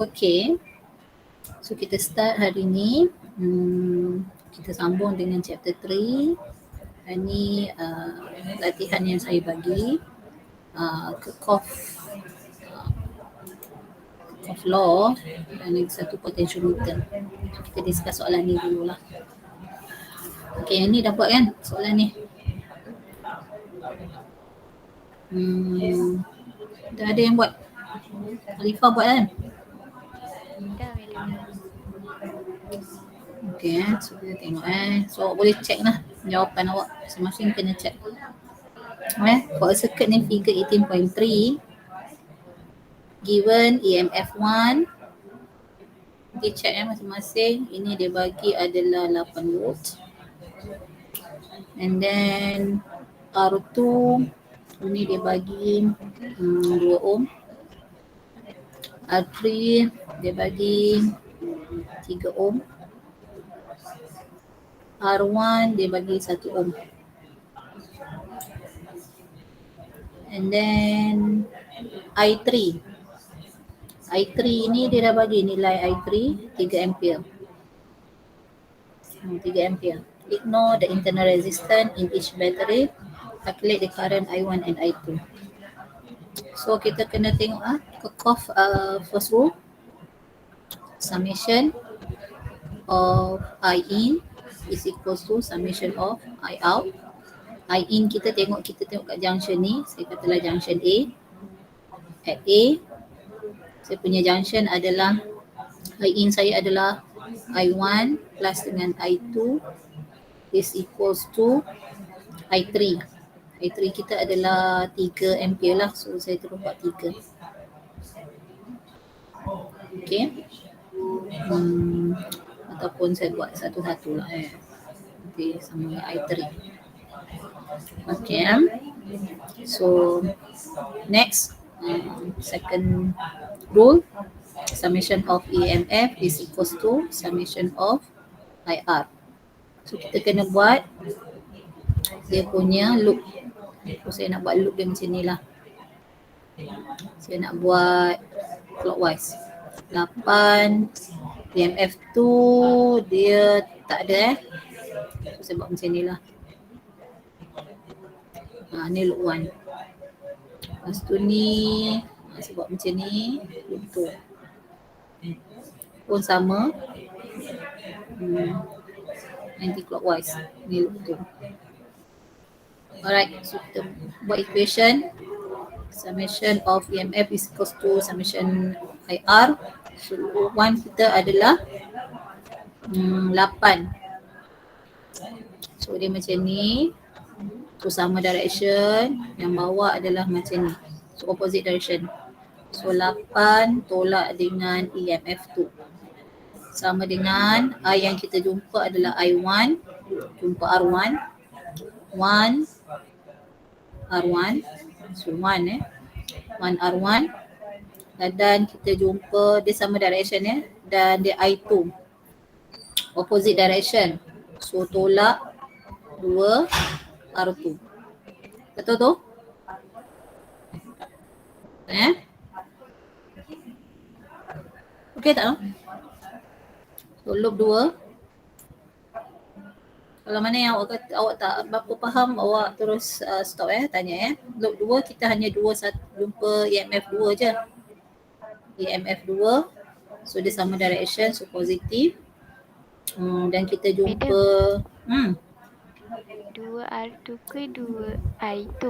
Okay, so kita start hari ni. Kita sambung dengan chapter 3. Hari ni latihan yang saya bagi cough law dan lagi satu potential Newton. So, kita discuss soalan ni dululah. Okay, yang ni dah buat kan soalan ni? Dah ada yang buat? Alifah buat kan? Dah Melu. Okay, so kita tengok So awak boleh check lah jawapan awak. Masing-masing kena check. For a circuit ni figure 18.3, given EMF 1, kita check masing-masing. Ini dia bagi adalah 8 volt. And then R2 ini dia bagi 2 ohm. R3 dia bagi 3 ohm. R1 dia bagi 1 ohm. And then I3 ni dia dah bagi nilai I3 3 ampere. 3 ampere. Ignore the internal resistance in each battery. Calculate the current I1 and I2. So kita kena tengok Kirchhoff first rule. Summation of I in is equals to summation of I out. I in kita tengok kat junction ni. Saya katalah junction A. At A, saya punya junction adalah I in saya adalah I1 plus dengan I2 is equals to I3. I3 kita adalah 3 ampere lah. So saya terus buat 3. Okay. Ataupun saya buat satu-satu lah Okay, sama dengan I3. Okay. So next, second rule, summation of EMF is equals to summation of IR. So kita kena buat dia punya loop. So saya nak buat loop dia macam ni lah. Saya nak buat clockwise. 8 EMF tu dia tak ada So saya buat macam ni lah. Ni loop 1. Lepas tu ni saya buat macam ni, loop 2 pun sama, anti-clockwise, ni loop 2. Alright, so kita buat equation. Summation of EMF is equals to summation IR. So loop 1 kita adalah 8. So dia macam ni. So sama direction, yang bawah adalah macam ni. So opposite direction. So 8 tolak dengan EMF 2. Sama dengan yang kita jumpa adalah I1, jumpa R1. 1 R1. So 1 1 R1. Dan kita jumpa dia sama direction dan dia I2. Opposite direction. So tolak 2 R2. Betul tu? Okey tak? So loop 2. Kalau mana yang awak tak berapa faham, awak terus stop tanya Loop 2 kita hanya jumpa EMF 2 je. EMF 2. So dia sama direction, so positif. Dan kita jumpa 2 R2 ke 2 I2?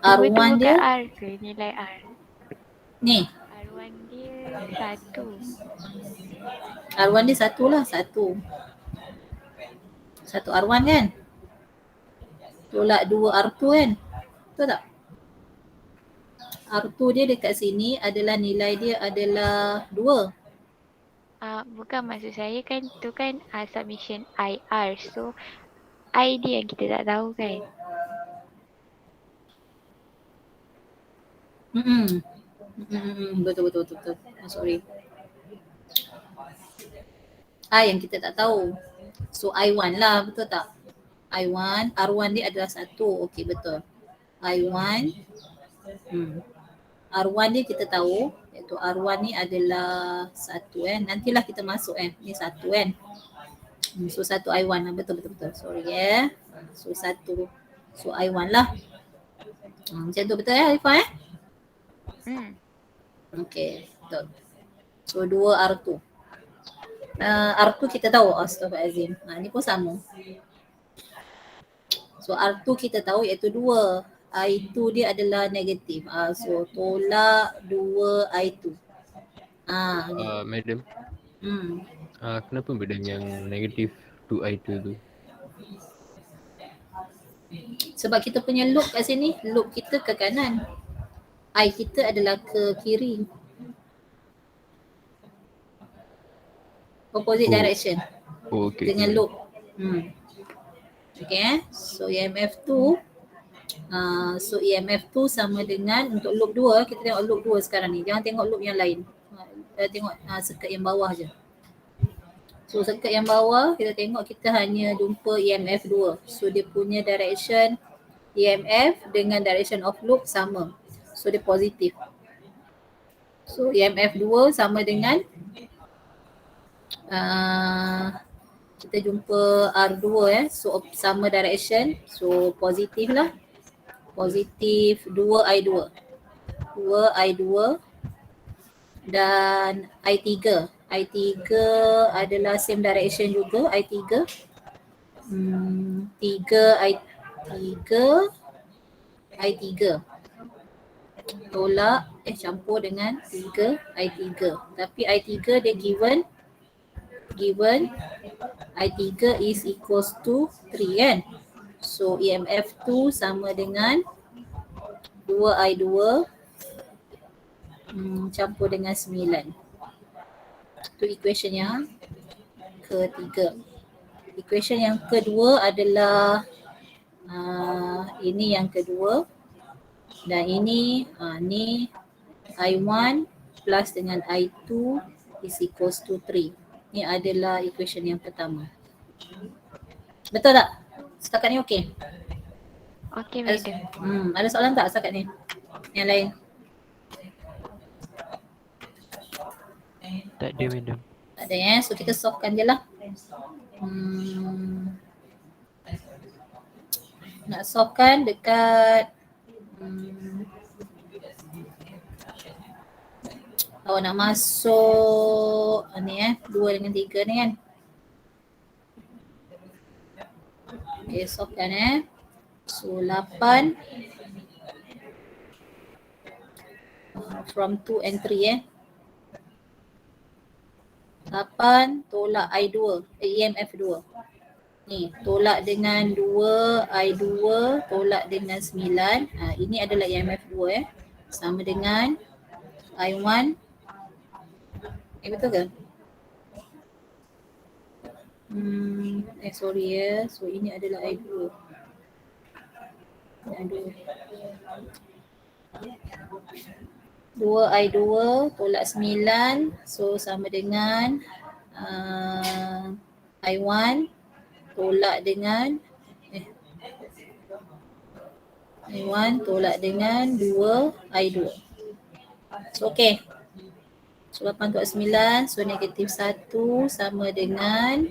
R1 dia R ke nilai R? Ni R1 dia 1. R1 dia 1 lah, 1 R1 kan? Tolak 2 R2 kan? Betul tak? R2 dia dekat sini adalah nilai dia adalah 2. Bukan, maksud saya kan tu kan submission IR. So I dia yang kita tak tahu kan. Betul. Sorry. I yang kita tak tahu. So I1 lah, betul tak? I1, R1 dia adalah 1. Okey, betul. I1 R1 ni kita tahu, iaitu R1 ni adalah 1 nantilah kita masuk ni 1 kan. So 1 I1 lah, betul. Sorry So 1, so I1 lah. Macam tu betul Arifah Okay, betul. So 2 R2. R2 kita tahu, astaghfirullahalazim. Ni pun sama. So R2 kita tahu iaitu 2. I2 dia adalah negatif. So tolak 2 I2. Madam. Kenapa benda yang negatif 2I2 tu? Sebab kita punya loop kat sini, loop kita ke kanan. I kita adalah ke kiri. Opposite direction. Okay. Dengan loop. Okay So EMF 2. So EMF 2 sama dengan, untuk loop 2, kita tengok loop 2 sekarang ni. Jangan tengok loop yang lain. Tengok circuit yang bawah je. So circuit yang bawah, kita tengok kita hanya jumpa EMF 2. So dia punya direction EMF dengan direction of loop sama. So dia positif. So EMF 2 sama dengan kita jumpa R2 so sama direction, so positif lah. Positif 2I2. 2I2 dan I3. I3 adalah same direction juga, I3. 3I3 tolak campur dengan 3I3. Tapi I3 dia given I3 is equals to 3 kan. So EMF 2 sama dengan 2I2 campur dengan 9. Itu equation yang ketiga. Equation yang kedua adalah ini yang kedua. Dan ini ni I1 plus dengan I2 is equals to 3. Ini adalah equation yang pertama. Betul tak? Setakat ni okey? Okey madam. Ada soalan tak setakat ni? Yang lain? Tak ada madam. Tak ada so kita solvekan je lah. Nak solvekan dekat kalau nak masuk ni 2 dengan 3 ni kan. Okay, solvekan So 8 from 2 and 3 8 tolak I2, EMF 2. Ni tolak dengan 2, I2 tolak dengan 9. Ini adalah EMF 2 sama dengan I1. Betul ke? Sorry So ini adalah I2. Aduh. 2I2 tolak 9. So sama dengan I1 tolak dengan I1 tolak dengan 2I2. So okay. So 8 tolak 9. So negatif 1 sama dengan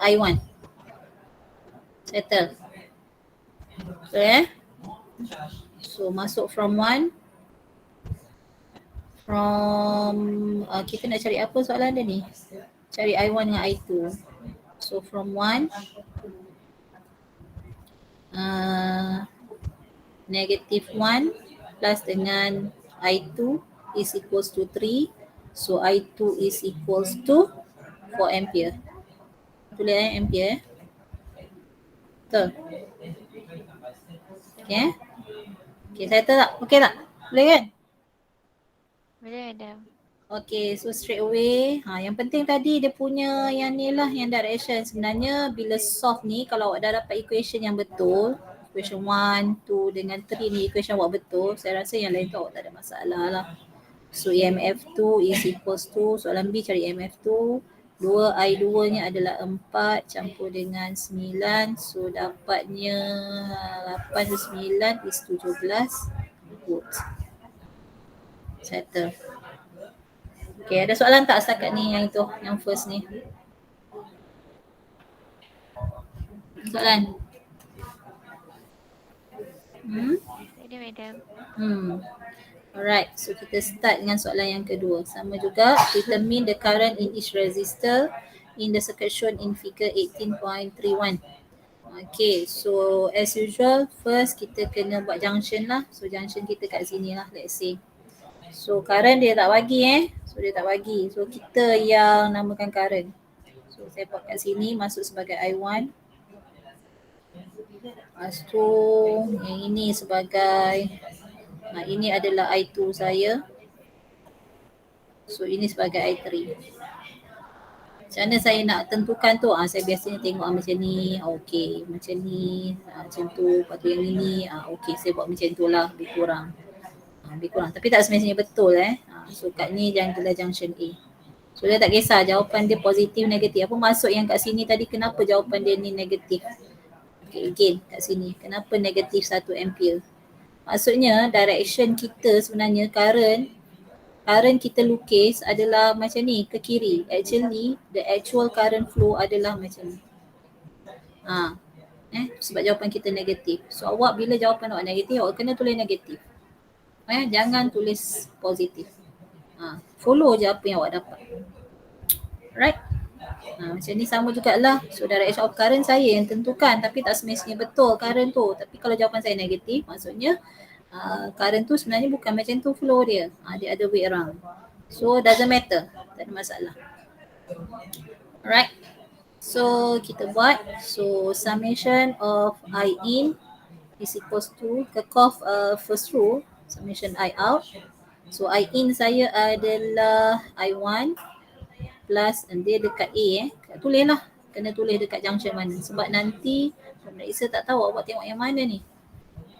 I1. Settle. So masuk from 1. Kita nak cari apa soalan dia ni? Cari I1 dengan I2. So from 1 negative 1 plus dengan I2 is equals to 3. So I2 is equals to 4 ampere. Tulis ampere Betul? Okay. Okay, saya tahu tak? Okay tak? Boleh kan? Boleh madam. Okay, so straight away. Yang penting tadi dia punya yang ni lah, yang direction. Sebenarnya bila solve ni, kalau awak dah dapat equation yang betul, equation 1, 2 dengan 3 ni equation awak betul, saya rasa yang lain tu awak tak ada masalah lah. So EMF 2 is equals to, soalan B cari EMF 2. 2I2 nya adalah 4 campur dengan 9. So dapatnya 8 9 is 17. volts. Settle. Okay, ada soalan tak setakat ni yang itu, yang first ni? Soalan? Ada madam. Alright, so kita start dengan soalan yang kedua. Sama juga, determine the current in each resistor in the circuit shown in figure 18.31. Okay, so as usual, first kita kena buat junction lah. So junction kita kat sini lah, let's say. So current dia tak bagi So dia tak bagi. So kita yang namakan current. So saya buat kat sini, masuk sebagai I1. Lepas tu yang ini sebagai ini adalah I2 saya. So ini sebagai I3. Macam mana saya nak tentukan tu? Saya biasanya tengok macam ni, okey, macam ni, macam tu, lepas tu yang ini, okey, saya buat macam tu lah, lebih kurang. Lebih kurang, tapi tak semestinya betul So kat ni adalah junction A. So dia tak kisah jawapan dia positif, negatif. Apa maksud yang kat sini tadi, kenapa jawapan dia ni negatif? Okay, again kat sini, kenapa negatif 1 ampere? Maksudnya direction kita sebenarnya current kita lukis adalah macam ni, ke kiri. Actually, the actual current flow adalah macam ni. Sebab jawapan kita negatif. So awak bila jawapan awak negatif, awak kena tulis negatif. Jangan tulis positif. Follow je apa yang awak dapat. Right? Macam ni sama jugalah. So direction of current saya yang tentukan, tapi tak semestinya betul current tu. Tapi kalau jawapan saya negatif, maksudnya current tu sebenarnya bukan macam tu flow dia. Dia ada way around. So doesn't matter. Tak ada masalah. Alright. So kita buat. So summation of I in is equals to Kirchhoff first rule. Summation I out. So I in saya adalah I1 plus, dia dekat A tulis lah. Kena tulis dekat junction mana. Sebab nanti pemeriksa tak tahu awak tengok yang mana ni.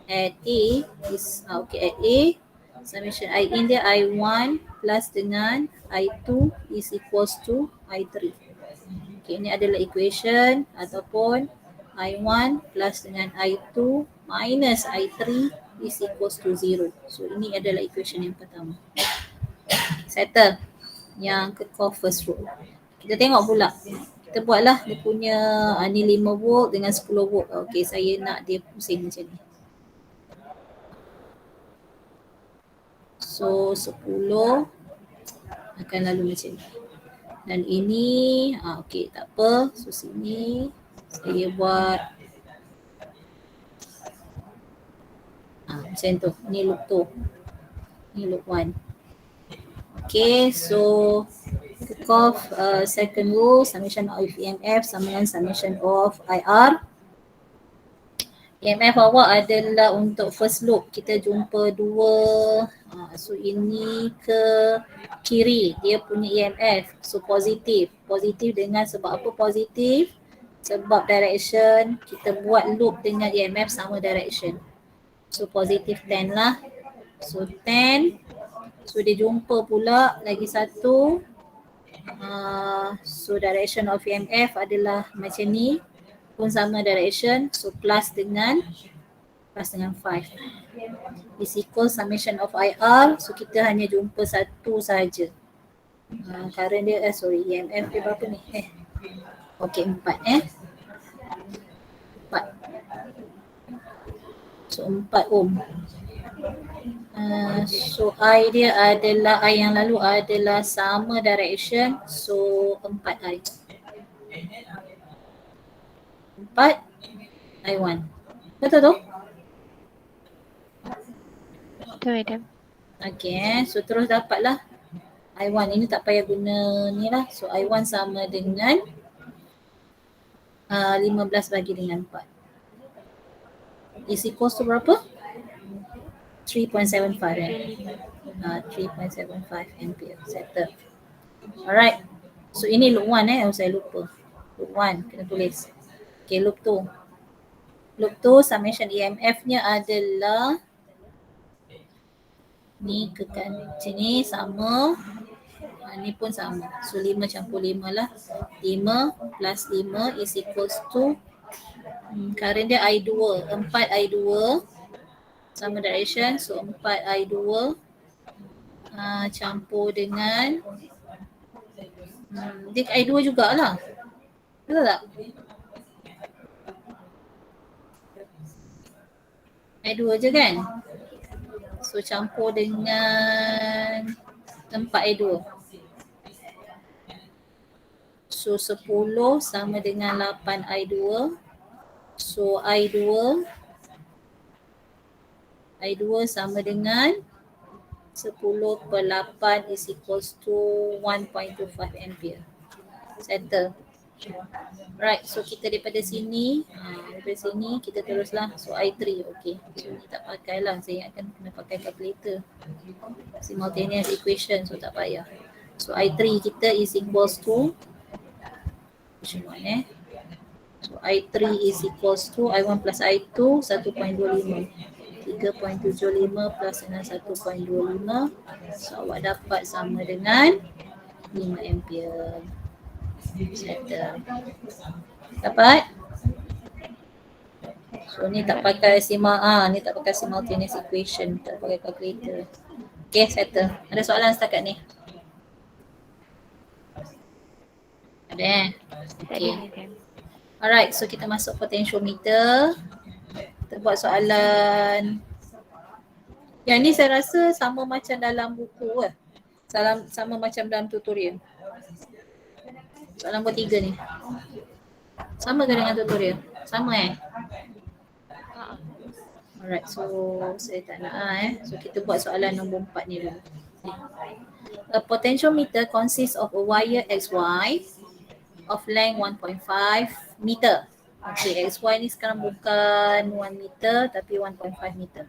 At A is at A summation I in dia I1 plus dengan I2 is equals to I3. Okay, ini adalah equation ataupun I1 plus dengan I2 minus I3 is equals to 0. So ini adalah equation yang pertama. Settle yang Kirchhoff first rule. Kita tengok pula. Kita buatlah dia punya ni 5 volt dengan 10 volt. Okay, saya nak dia pusing macam ni. So 10 akan lalu macam ni. Dan ini okey, tak apa. So sini saya buat macam tu. Ni loop tu. Ni loop 1. Okay, so Kirchhoff second rule, summation of EMF sama dengan summation of IR. EMF awak adalah untuk first loop. Kita jumpa 2. So ini ke kiri, dia punya EMF. So positif. Positif dengan sebab apa positif? Sebab direction kita buat loop dengan EMF sama direction. So positif 10 lah. So 10. So dia jumpa pula lagi satu. So direction of EMF adalah macam ni. Pun sama direction. So plus dengan 5 is equal summation of IR. So kita hanya jumpa satu sahaja. Current dia EMF dia berapa ni? Okay, 4 4. So 4 ohm. So I dia adalah, I yang lalu adalah sama direction. So 4I. 4 I1. Betul tu? Betul madam. Okay, so terus dapatlah I1. Ini tak payah guna ni lah. So I1 sama dengan 15 bagi dengan 4. Is equals to berapa? 3.75 3.75 ampere. Settle. Alright. So ini loop 1 saya lupa. Loop 1 kena tulis. Okay, loop 2. Loop 2 summation EMF-nya adalah ni ke kan sini sama. Ni pun sama. So 5 campur 5 lah. 5 plus 5 is equals to current dia I2. 4 I2 sama direction. So 4I2 campur dengan dia I2 jugalah. Betul tak? I2 je kan? So campur dengan 4I2. So 10 sama dengan 8I2. So I2 sama dengan 10 per 8 is equals to 1.25 ampere. Settle. Right, so kita daripada sini kita teruslah. So I3, okay. So ni tak pakai lah, saya akan kena pakai calculator. Simultaneous equation, so tak payah. So I3 kita is equals to which one So I3 is equals to I1 plus I2 1.25. 3.75 plus dengan 1.25. So awak dapat sama dengan 5 ampere. Settle. Dapat? So ni tak pakai ni tak pakai simultaneous equation, tak pakai calculator. Okay, settle. Ada soalan setakat ni? Ada Okay. Alright, so kita masuk potentiometer. Kita buat soalan. Yang ni saya rasa sama macam dalam buku ke? Sama macam dalam tutorial. Soalan nombor 3 ni. Sama ke dengan tutorial? Sama Alright, so saya tak nak So kita buat soalan nombor 4 ni dulu. A potentiometer consists of a wire XY of length 1.5 meter. Okay, XY ni sekarang bukan 1 meter tapi 1.5 meter.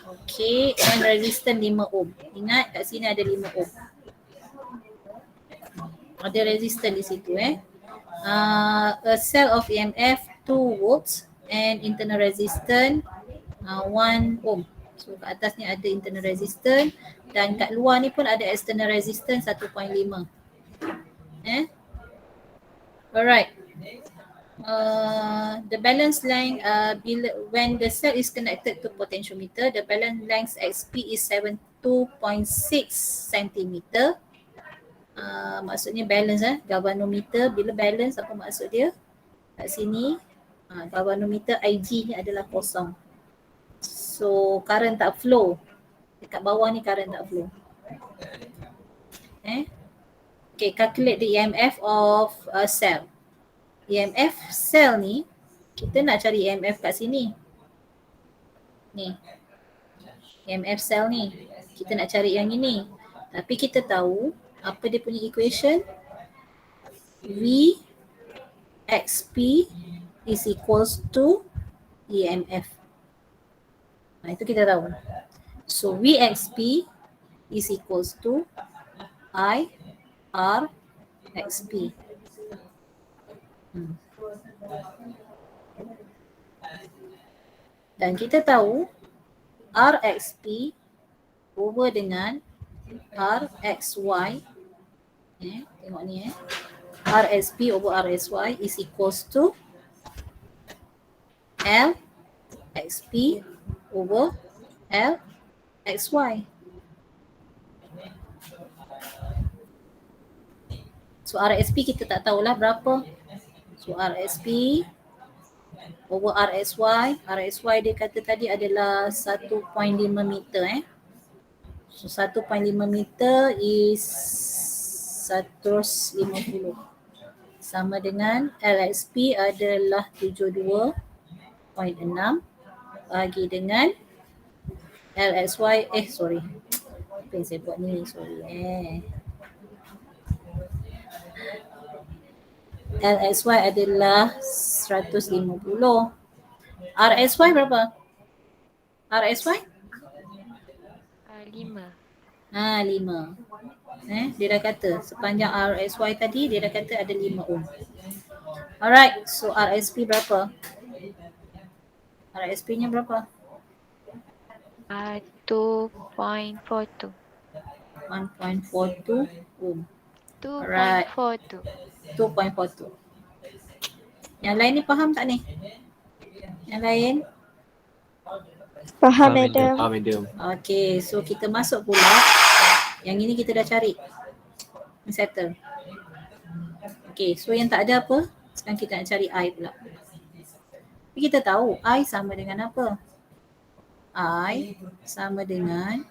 Okay, and resistance 5 ohm. Ingat kat sini ada 5 ohm. Ada resistance di situ A cell of EMF 2 volts and internal resistance 1 ohm. So kat atas ni ada internal resistance dan kat luar ni pun ada external resistance 1.5. Alright. The balance length when the cell is connected to potentiometer, the balance length XP is 72.6 cm. Maksudnya balance galvanometer bila balance apa maksud dia? Kat sini galvanometer IG ni adalah kosong. So current tak flow. Dekat bawah ni current tak flow. Okay, calculate the EMF of a cell. EMF cell ni, kita nak cari EMF kat sini. Ni. EMF cell ni. Kita nak cari yang ini. Tapi kita tahu apa dia punya equation? V XP is equals to EMF. Itu kita tahu. So V XP is equals to I R XP. Dan kita tahu RXP over dengan RXY. Tengok ni RXP over RXY is equals to LXP over LXY. So RXP kita tak tahulah berapa. So RXP over RXY. RXY dia kata tadi adalah 1.5 meter So 1.5 meter is 150. Sama dengan LXP adalah 72.6 bagi dengan LXY. Sorry. Apa yang saya buat ni? Sorry LXY adalah 150. RXY berapa? RXY? 5. 5. Dia dah kata sepanjang RXY tadi dia dah kata ada 5 ohm. Alright, so RXP berapa? RXP nya berapa? 2.42. 1.42 ohm. 2.42. 2.42. Yang lain ni faham tak ni? Yang lain? Faham, madam. madam. Okay, so kita masuk pula. Yang ini kita dah cari. Settle. Okay, so yang tak ada apa? Sekarang kita nak cari I pula. Tapi kita tahu I sama dengan apa? I sama dengan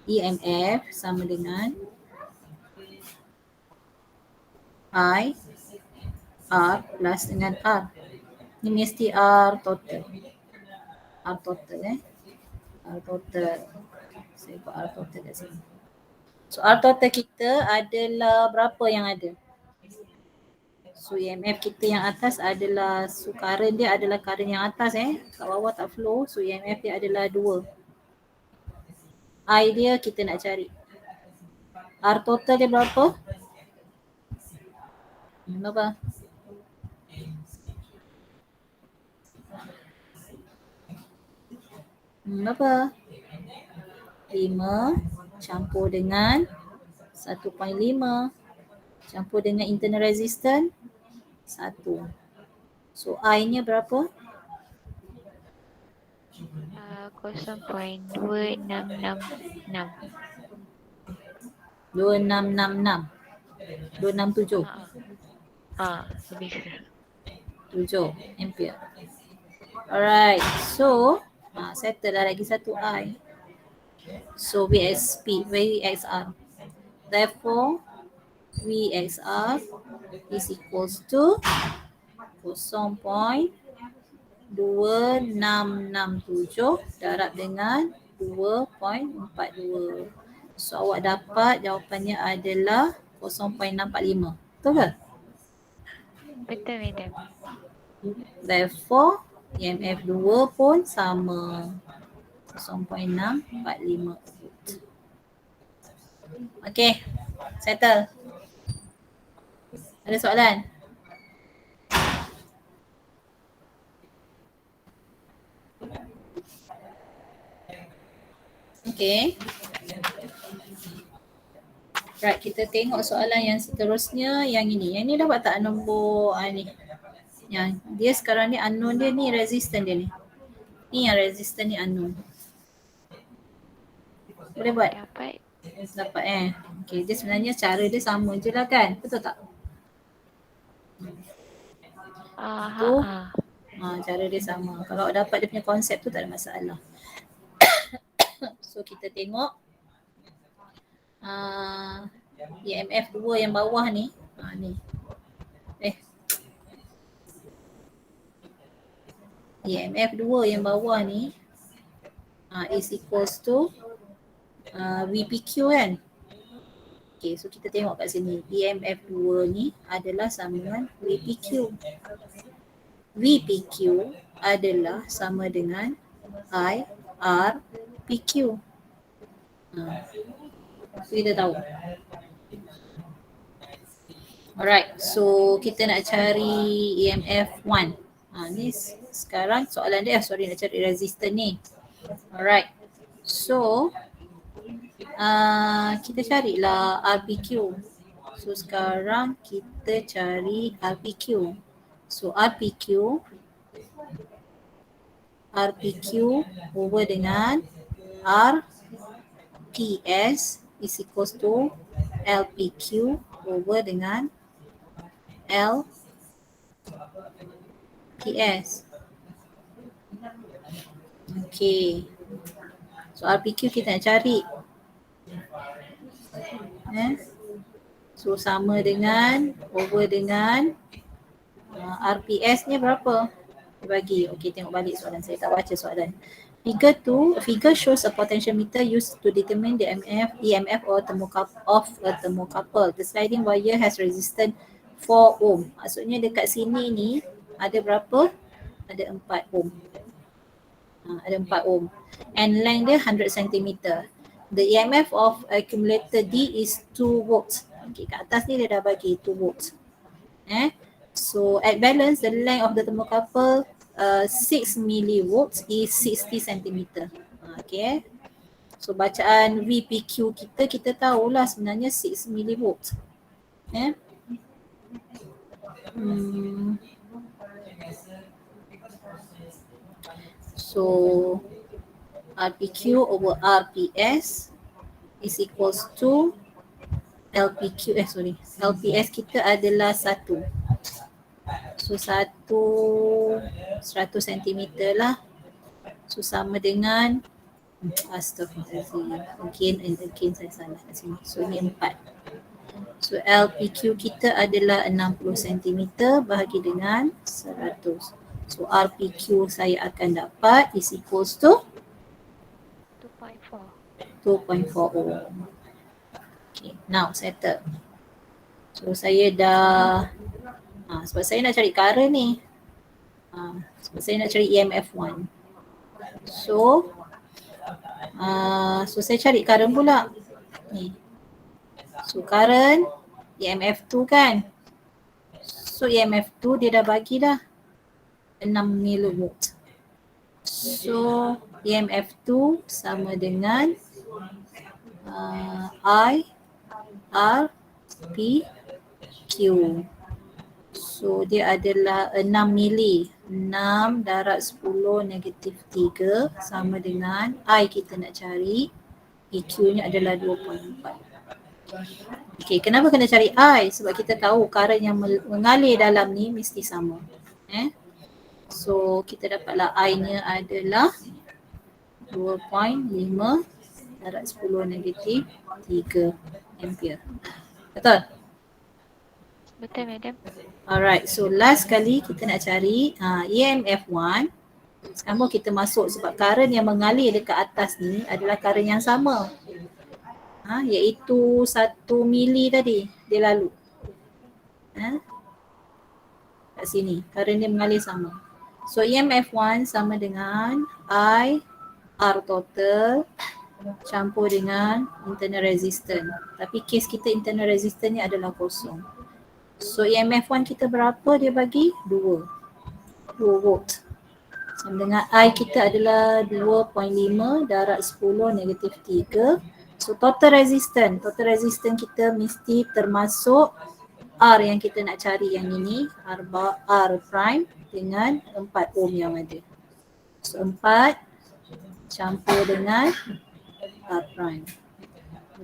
EMF sama dengan I R plus dengan R. Ini mesti R total. R total R total. Saya buat R total kat sini. So R total kita adalah berapa yang ada? So EMF kita yang atas adalah, so current dia adalah current yang atas kat bawah tak flow. So EMF dia adalah 2. I dia kita nak cari. R total dia berapa? Berapa? Berapa? 5 campur dengan 1.5 campur dengan internal resistance 1. So I nya berapa? 0.2666. 2666. 267. Lebih kurang. 7 ampere. Alright, so settle dah lagi satu I. So VXR. Therefore, VXR is equals to 0.2667 darab dengan 2.42. So awak dapat jawapannya adalah 0.645. Betul ke? Betul, madam. Therefore, EMF 2 pun sama 0.645 volt. Okay, settle. Ada soalan? Okay. Right, kita tengok soalan yang seterusnya. Yang ini dapat tak nombor ni? Yang dia sekarang ni unknown dia ni, resistant dia ni. Ni yang resistant ni unknown. Boleh buat? Dapat. Dapat Okay, dia sebenarnya cara dia sama je lah kan? Betul tak? Cara dia sama. Kalau dapat dia punya konsep tu tak ada masalah. So kita tengok EMF 2 yang bawah ni. EMF 2 yang bawah ni is equals to VPQ kan? Okay, so kita tengok kat sini. EMF 2 ni adalah sama dengan VPQ. VPQ adalah sama dengan IRPQ. So kita tahu. Alright, so kita nak cari EMF 1. Ni sekarang soalan dia, nak cari resistor ni. Alright, so kita carilah RPQ. So sekarang kita cari RPQ. So RPQ over dengan RPS is equals to LPQ over dengan LPS. Okay. So RPQ kita nak cari. So sama dengan over dengan RPS ni berapa? Bagi. Okay, tengok balik soalan saya. Tak baca soalan. Figure shows a potentiometer used to determine the EMF of a thermocouple. The sliding wire has resistance 4 ohm. Maksudnya dekat sini ni ada berapa? Ada 4 ohm. Ada 4 ohm. And length dia 100 cm. The EMF of accumulator D is 2 volts. Okay, kat atas ni dia dah bagi 2 volts. So at balance, the length of the thermocouple 6 millivolts is 60 cm. Okay. So bacaan VPQ kita tahulah sebenarnya 6 millivolts. So RPQ over RPS is equals to LPS kita adalah 1. So 100 cm lah. So sama dengan again saya salah kat sini. So ni 4. So LPQ kita adalah 60 cm bahagi dengan 100. So RPQ saya akan dapat is equals to 2.4 ohm. Okay, now settle. So saya dah sebab saya nak cari current ni. Sebab saya nak cari EMF1. So saya cari current pula. Ni. So current EMF2 kan. So EMF2 dia dah bagi dah 6 millivolt. So EMF2 sama dengan I R P Q. So dia adalah 6 mili. 6 darab 10 negatif 3 sama dengan I kita nak cari. EQ nya adalah 2.4. Okay, kenapa kena cari I? Sebab kita tahu current yang mengalir dalam ni mesti sama. So kita dapatlah I nya adalah 2.5 darab 10 negatif 3 ampere. Betul? Betul, Madam. Alright, so last kali kita nak cari EMF1. Sekarang kita masuk sebab current yang mengalir dekat atas ni adalah current yang sama. Iaitu 1 mili tadi dia lalu. Kat sini, current dia mengalir sama. So EMF1 sama dengan I R total campur dengan internal resistance. Tapi case kita internal resistance ni adalah kosong. So EMF1 kita berapa dia bagi? 2 volt. Sama dengan I kita adalah 2.5 darab 10 negatif 3. So total resistance kita mesti termasuk R yang kita nak cari yang ini, R prime dengan 4 ohm yang ada. So 4 campur dengan R prime.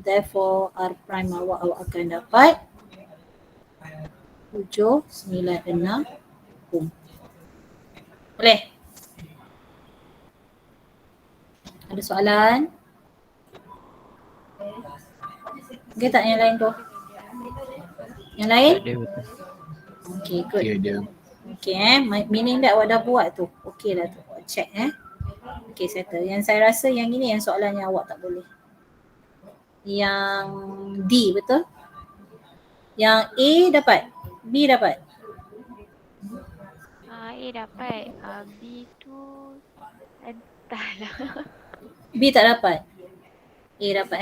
Therefore R prime awak akan dapat 796 ohm. Boleh? Ada soalan? Okay tak yang lain tu? Yang lain? Okay, good. Okay, meaning that awak dah buat tu. Okay lah tu, awak check Okay, settle. Yang saya rasa yang ini yang soalan yang awak tak boleh. Yang D, betul? Yang A dapat? B dapat? A dapat. B tu entahlah. B tak dapat? A dapat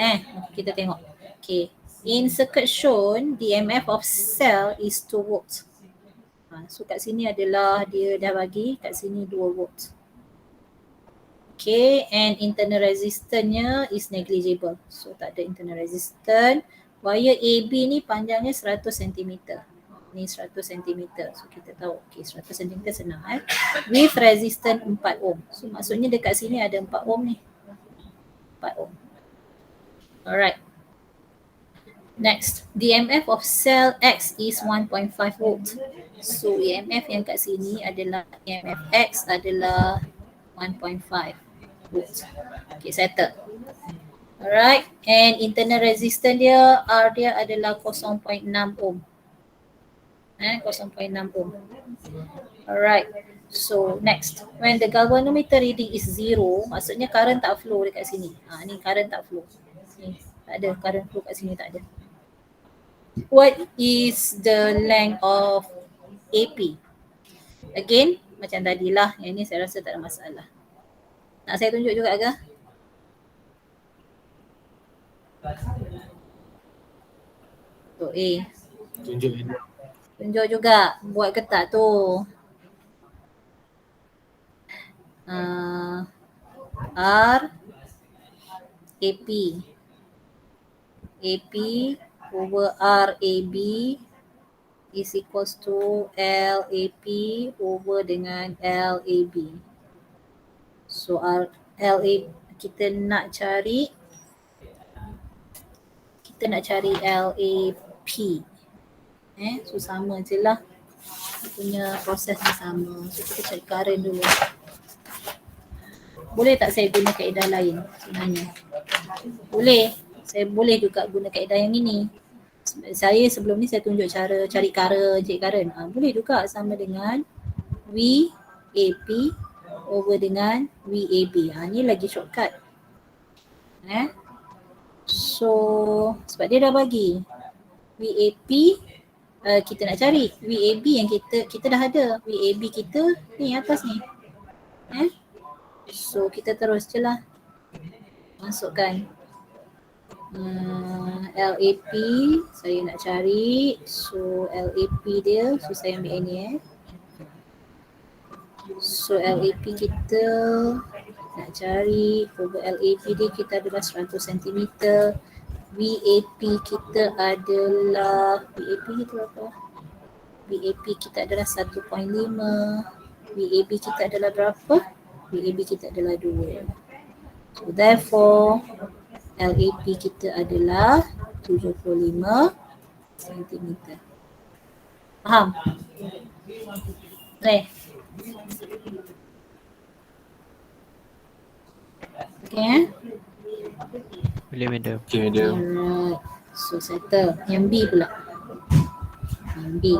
kita tengok. Okay. In circuit shown, the EMF of cell is 2 volts. So kat sini adalah dia dah bagi kat sini 2 volts. Okay, and internal resistance-nya is negligible. So tak ada internal resistance. Wire AB ni panjangnya 100 cm. Ni 100 cm. So kita tahu, okay, 100 cm senang with resistance 4 ohm. So maksudnya dekat sini ada 4 ohm ni. 4 ohm. Alright. Next, the EMF of cell X is 1.5 volt. So EMF yang kat sini adalah EMF X adalah 1.5 volt. Okay, settle. Alright, and internal resistance dia, R dia adalah 0.6 ohm. 0.6 ohm. Alright, so next, when the galvanometer reading is 0, maksudnya current tak flow dekat sini. Ni current tak flow. Ni tak ada current flow kat sini, tak ada. What is the length of AP? Again, macam tadilah, yang ni saya rasa tak ada masalah. Nak saya tunjuk juga ke? Tu A. Tunjuk juga, buat ke tak tu? R AP over RAB is equals to LAP over dengan LAB. So LA kita nak cari LAP. So sama je lah. Punya proses yang sama. So kita cari current dulu. Boleh tak saya guna kaedah lain sebenarnya? Boleh. Saya boleh juga guna kaedah yang ini. Saya sebelum ni saya tunjuk cara cari current. Boleh juga sama dengan VAP over dengan VAB. Ni lagi shortcut. So sebab dia dah bagi VAP kita nak cari. VAB yang kita dah ada. VAB kita ni atas ni. So kita terus je lah masukkan LAP saya nak cari. So LAP dia, so saya ambil ni So LAP kita nak cari over LAP dia kita adalah 100 cm. VAP kita adalah berapa? VAP kita adalah 1.5. VAB kita adalah berapa? VAB kita adalah 2. So therefore LAP kita adalah 75 cm. Faham? Okay. Boleh madam. Okay, madam. Alright. So settle. Yang B pula. Yang B.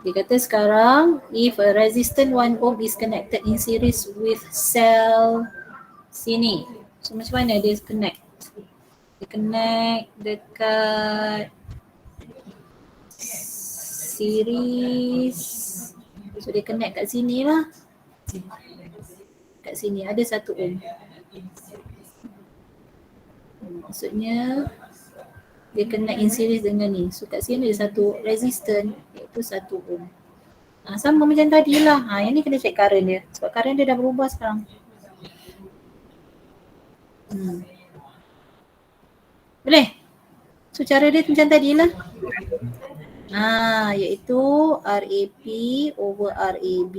Dia kata sekarang if a resistant 1 ohm is connected in series with cell sini. So macam mana dia connect? Dia connect dekat series. So dia connect kat sini lah. Kat sini ada 1 ohm. Maksudnya dia connect in series dengan ni. So kat sini ada satu resistant iaitu 1 ohm. Sama macam tadi lah. Yang ni kena check current dia. Sebab current dia dah berubah sekarang. Boleh? So cara dia macam tadi lah. Iaitu RAP over RAB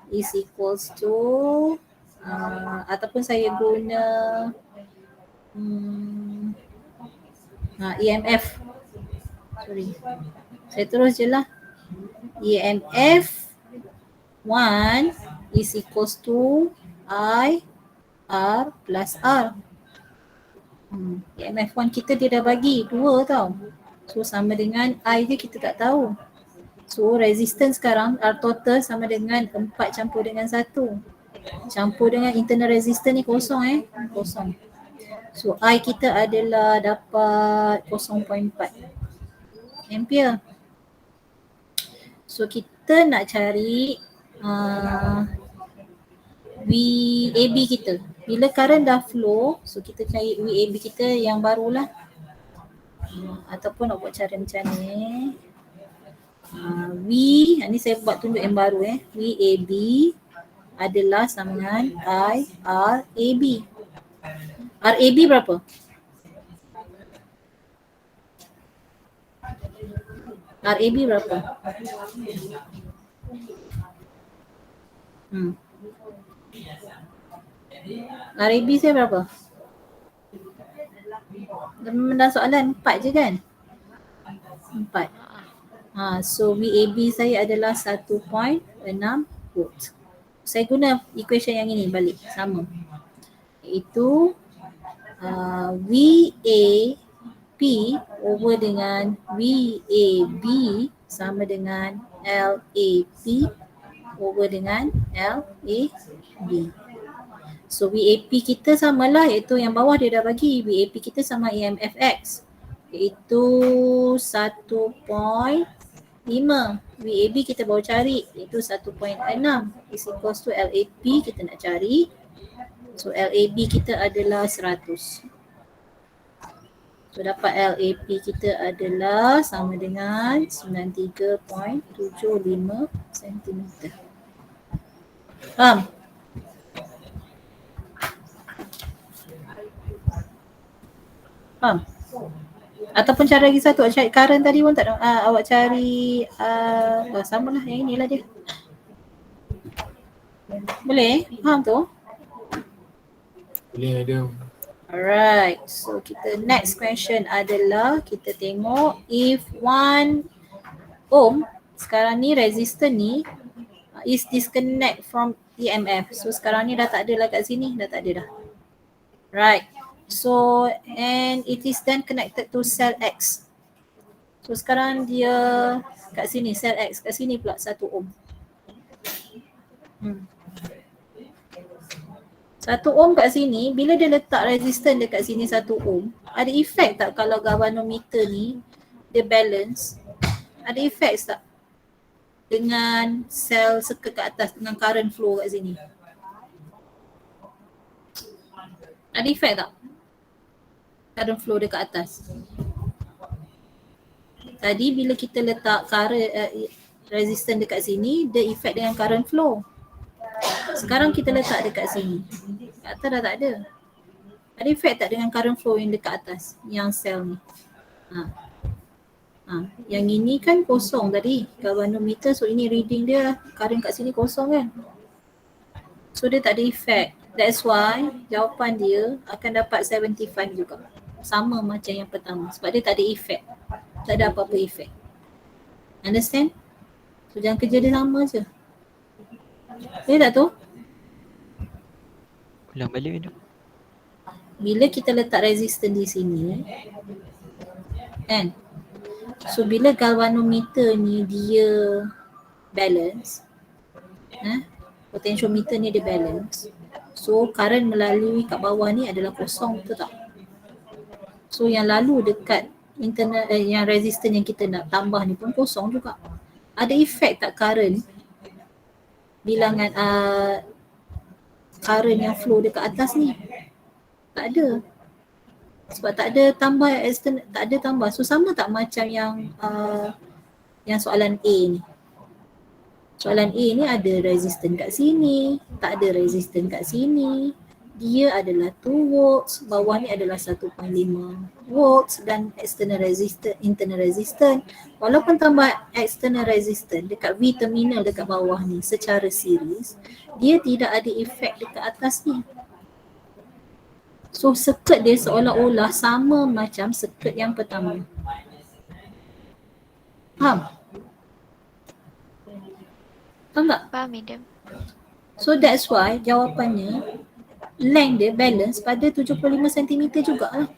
is equals to ataupun saya guna EMF. Sorry. Saya terus je lah. EMF 1 is equals to I R plus R. EMF 1 kita dia dah bagi 2 tau. So sama dengan I je kita tak tahu. So resistance sekarang R total sama dengan 4 campur dengan 1. Campur dengan internal resistance ni kosong kosong. So I kita adalah dapat 0.4 ampere. So kita nak cari VAB kita. Bila current dah flow, so kita cari VAB kita yang barulah. Ataupun nak buat cara macam ni. Ni saya buat tunjuk yang baru VAB adalah sama dengan IRAB. RAB berapa? RAB berapa? RAB saya berapa? Dalam soalan 4 je kan? 4. So VAB saya adalah 1.6 volt. Saya guna equation yang ini balik, sama. Iaitu VAP over dengan VAB sama dengan LAP over dengan LAB. So VAP kita samalah, iaitu yang bawah dia dah bagi. VAP kita sama EMF X iaitu 1.5. VAB kita baru cari iaitu 1.6 is equals to LAP kita nak cari. So LAB kita adalah 100. So dapat LAP kita adalah sama dengan 93.75 cm. Faham? Faham? Ataupun cara lagi satu, awak cari current tadi pun tak ada. Awak cari samalah yang inilah dia. Boleh? Faham tu? Boleh madam. Alright, so kita next question adalah kita tengok if 1 ohm sekarang ni resistor ni is disconnect from EMF. So sekarang ni dah tak ada lah kat sini, dah tak ada dah. Right, so and it is then connected to cell X. So sekarang dia kat sini cell X, kat sini pula 1 ohm. 1 ohm kat sini, bila dia letak resistance dekat sini 1 ohm, ada efek tak kalau galvanometer ni dia balance? Ada efek tak dengan sel circuit kat atas, dengan current flow kat sini? Ada efek tak current flow dekat atas? Tadi bila kita letak current resistance dekat sini, dia efek dengan current flow. Sekarang kita letak dekat sini, kat atas dah tak ada. Ada efek tak dengan current flow yang dekat atas, yang sel ni? Yang ini kan kosong tadi, galvanometer, so ini reading dia, current kat sini kosong kan. So dia tak ada efek. That's why jawapan dia akan dapat 75 juga. Sama macam yang pertama, sebab dia tak ada efek. Tak ada apa-apa efek. Understand? So jangan kerja dia sama je. Boleh tak tu? Ulang balik madam. Bila kita letak resistance di sini kan, so bila galvanometer ni dia balance, potentiometer ni dia balance, so current melalui kat bawah ni adalah kosong, betul tak? So yang lalu dekat internal yang resistance yang kita nak tambah ni pun kosong juga. Ada efek tak current bilangan current yang flow dekat atas ni? Tak ada. Sebab tak ada tambah external, tak ada tambah. So sama tak macam yang soalan A ni. Soalan A ni ada resistance kat sini, tak ada resistance kat sini. Dia adalah 2 volts, bawah ni adalah 1.5 volts dan external resistance, internal resistance. Walaupun tambah external resistance dekat V terminal dekat bawah ni secara series, dia tidak ada efek dekat atas ni. So circuit dia seolah-olah sama macam circuit yang pertama. Faham? Faham tak? Faham madam. So that's why jawapannya length dia balance pada 75 cm jugalah.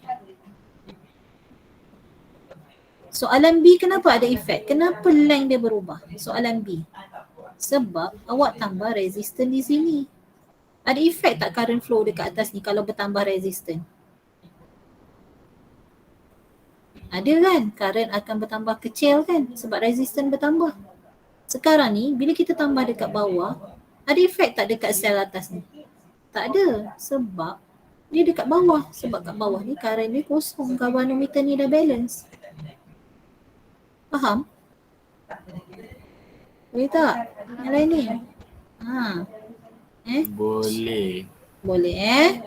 Soalan B kenapa ada efek? Kenapa length dia berubah? Soalan B. Sebab awak tambah resistance di sini. Ada efek tak current flow dekat atas ni kalau bertambah resistance? Ada kan? Current akan bertambah kecil kan sebab resistance bertambah. Sekarang ni bila kita tambah dekat bawah, ada efek tak dekat sel atas ni? Tak ada sebab dia dekat bawah. Sebab kat bawah ni current ni kosong, galvanometer ni dah balance. Faham? Boleh tak? Yang lain ni? Boleh. Boleh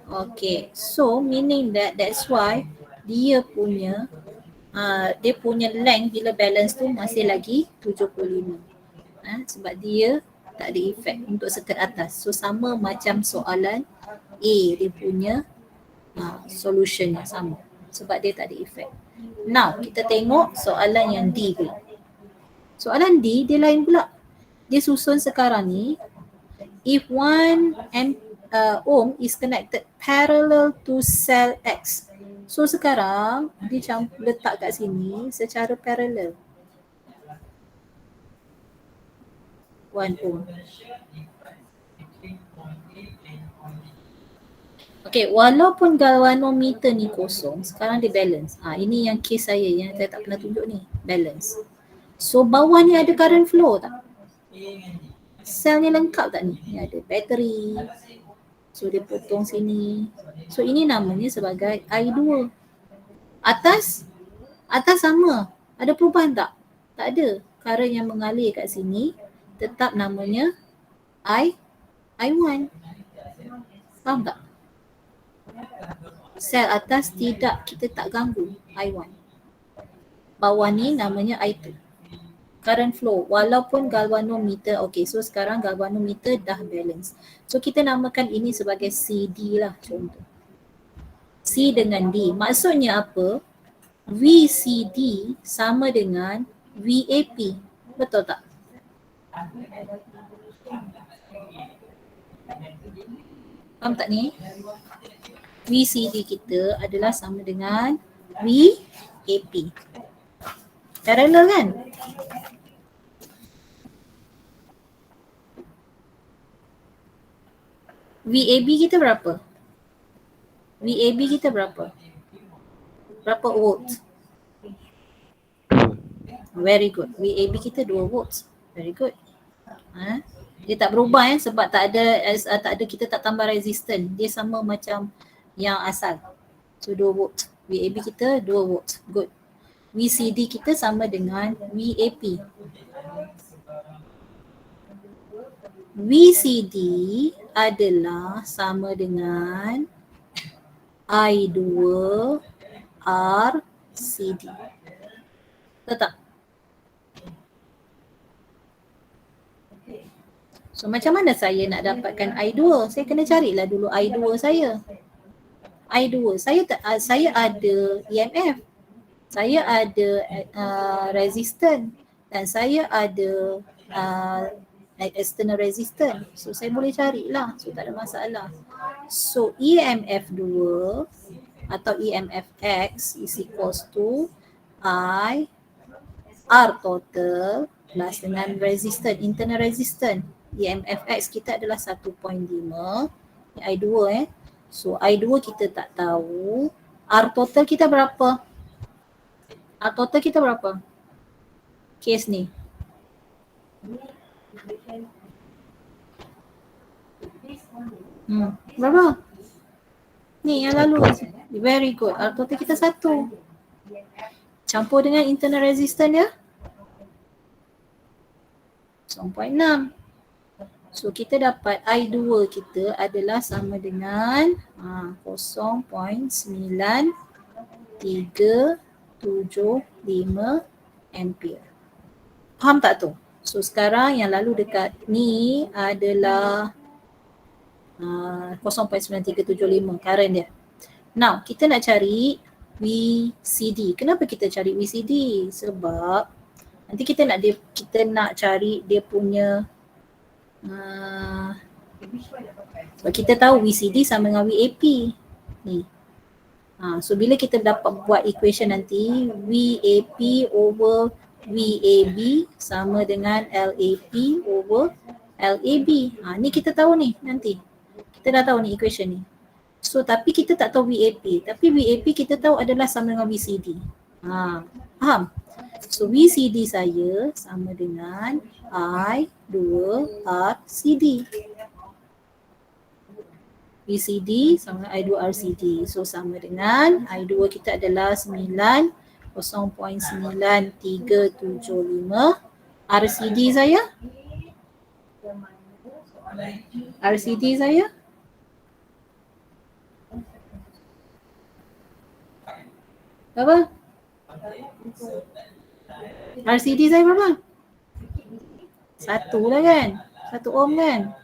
Okay, so meaning that's why dia punya length bila balance tu masih lagi 75. Sebab dia tak ada efek untuk circuit atas. So sama macam soalan A, dia punya solution yang sama sebab dia tak ada efek. Now kita tengok soalan yang D pula. Soalan D dia lain pula. Dia susun sekarang ni, if 1 ohm is connected parallel to cell X. So sekarang dia letak kat sini secara parallel. 1 ohm. Okay, walaupun galvanometer ni kosong, sekarang dia balance. Ini yang case saya yang saya tak pernah tunjuk ni, balance. So bawah ni ada current flow tak? Sel ni lengkap tak ni? Ni ada bateri. So dia potong sini. So ini namanya sebagai I2. Atas sama. Ada perubahan tak? Tak ada. Current yang mengalir kat sini tetap namanya I1. Faham tak? Sel atas tidak, kita tak ganggu I1. Bawah ni namanya I2. current flow walaupun galvanometer. Okay, so sekarang galvanometer dah balance. So kita namakan ini sebagai CD lah contoh. C dengan D. Maksudnya apa? VCD sama dengan VAP. Betul tak? Faham tak ni? VCD kita adalah sama dengan VAP. Parallel kan? VAB kita berapa? VAB kita berapa? Berapa volt? Very good. VAB kita 2 volts. Very good. Dia tak berubah sebab tak ada kita tak tambah resistor. Dia sama macam yang asal. So 2 volt. VAB kita 2 volt. Good. VCD kita sama dengan VAP. VCD adalah sama dengan I2 RCD. Betul tak? So macam mana saya nak dapatkan I2? Saya kena carilah dulu I2 saya. I2 saya ada EMF. Saya ada resistance dan saya ada external resistance. So saya boleh carilah. So tak ada masalah. So EMF 2 atau EMF X is equals to I R total plus dengan resistance, internal resistance. EMF X kita adalah 1.5. I2 So I2 kita tak tahu. R total kita berapa? R total kita berapa? Case ni. Berapa? Ni yang lalu. Very good. R total kita 1. Campur dengan internal resistance dia 0.6. So kita dapat I2 kita adalah sama dengan 0.9375 ampere. Faham tak tu? So sekarang yang lalu dekat ni adalah 0.9375 current dia. Now kita nak cari VCD. Kenapa kita cari VCD? Sebab nanti kita nak cari dia punya sebab kita tahu VCD sama dengan VAP ni. So bila kita dapat buat equation nanti VAP over VAB sama dengan LAP over LAB. Ni kita tahu ni nanti. Kita dah tahu ni equation ni. So tapi kita tak tahu VAP. Tapi VAP kita tahu adalah sama dengan VCD. Faham? So VCD saya sama dengan I2RCD. VCD sama dengan I2RCD. So sama dengan I2 kita adalah 0.9375. RCD saya? RCD saya? Berapa? RCD saya berapa? 1 lah kan? 1 ohm kan?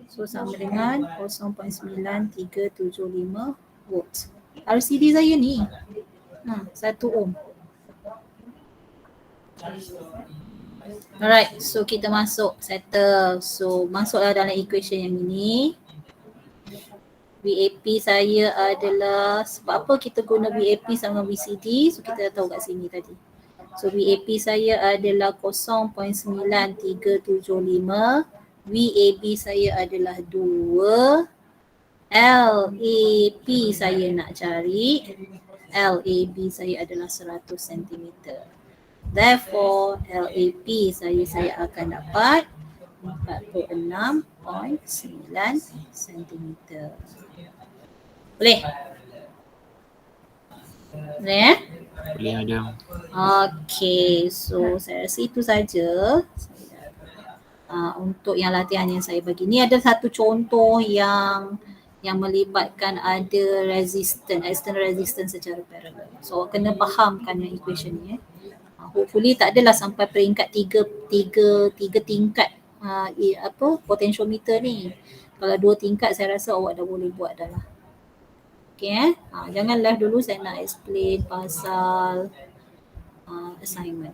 So sama dengan 0.9375 volt. RCD saya ni 1 ohm. Alright, so kita masuk settle. So masuklah dalam equation yang ini. VAP saya adalah, sebab apa kita guna VAP sama VCD? So kita dah tahu kat sini tadi. So VAP saya adalah 0.9375. VAB saya adalah 2. LAP saya nak cari. LAB saya adalah 100 cm. Therefore LAP saya akan dapat 46.9 cm. Boleh? Boleh Boleh ada. Okay, so saya rasa itu saja untuk yang latihan yang saya bagi. Ni ada satu contoh yang melibatkan ada resistance, external resistance secara parallel. So kena fahamkan yang equation ni. Hopefully tak adalah sampai peringkat tiga tingkat potentiometer ni. Kalau 2 tingkat saya rasa awak dah boleh buat dah lah. Okay jangan live dulu, saya nak explain pasal assignment.